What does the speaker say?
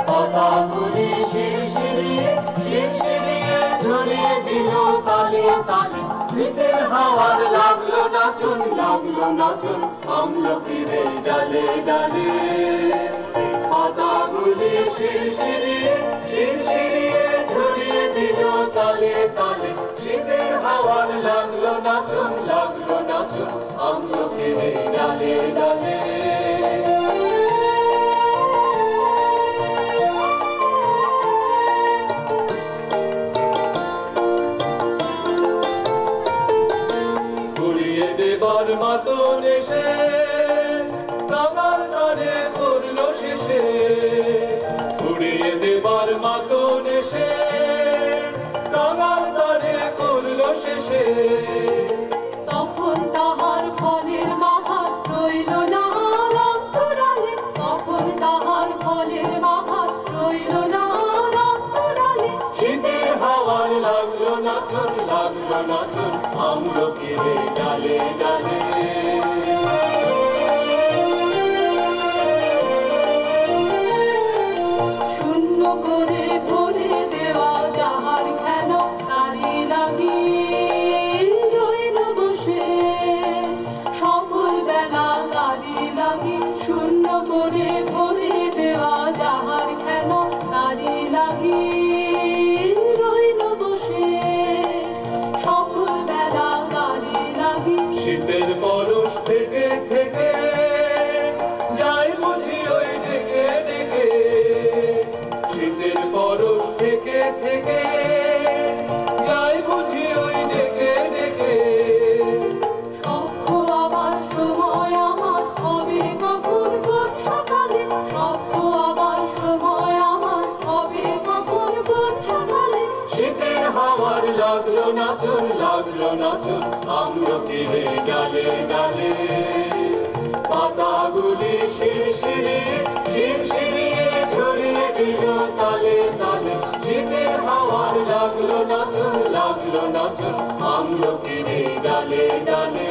পাতাগুলি শিরশিরিয়ে শিরশিরিয়ে ঝরিয়ে দিল তালে তালে। শীতের হাওয়ার লাগলো নাচন আমলকিরে ডালে ডালে। পাতাগুলি শিরশিরিয়ে শিরশিরিয়ে ঝরিয়ে দিল তালে তালে। শীতের হাওয়ার লাগলো নাচন আমলকিরে ডালে ডালে। ঘুরিয়ে দেবার মাতন এসে কাঙাল তারে করলো শেষে। ঘুরিয়ে দেবার মাতন এসে কাঙাল তারে করলো শেষে। তখন তাহার ফলের মাহাত রইল না অন্তরালে। তখন তাহার ফলের মাহাত রইল না অন্তরালে। শীতের হাওয়ার লাগলো নাচন আমলকিরে ডালে ডালে। শূন্য করে ভরে দেওয়া যাহার খেলা তারি লাগি রইল বসে সকল বেলা তারি লাগি। শূন্য করে ভরে দেওয়া যাহার খেলা তারি লাগি রইল বসে সকল বেলা তারি লাগি। শীতের পরশ থেকে থেকে যাই বুঝি ওই ডেকে ডেকে। শীতের পরশ থেকে থেকে যাই বুঝি ওই ডেকে ডেকে। স্বপ্ন আবার সময় আমার হবে কখন কোন সকালে। স্বপ্ন আবার সময় আমার হবে কখন কোন সকালে। শীতের হাওয়ার লাগলো নাচন আমলকিরে ডালে ডালে। পাতাগুলি শিরশিরিয়ে শিরশিরিয়ে ঝরিয়ে দিল তালে তালে। শীতের হাওয়ার লাগলো নাচন আমলকিরে ডালে ডালে।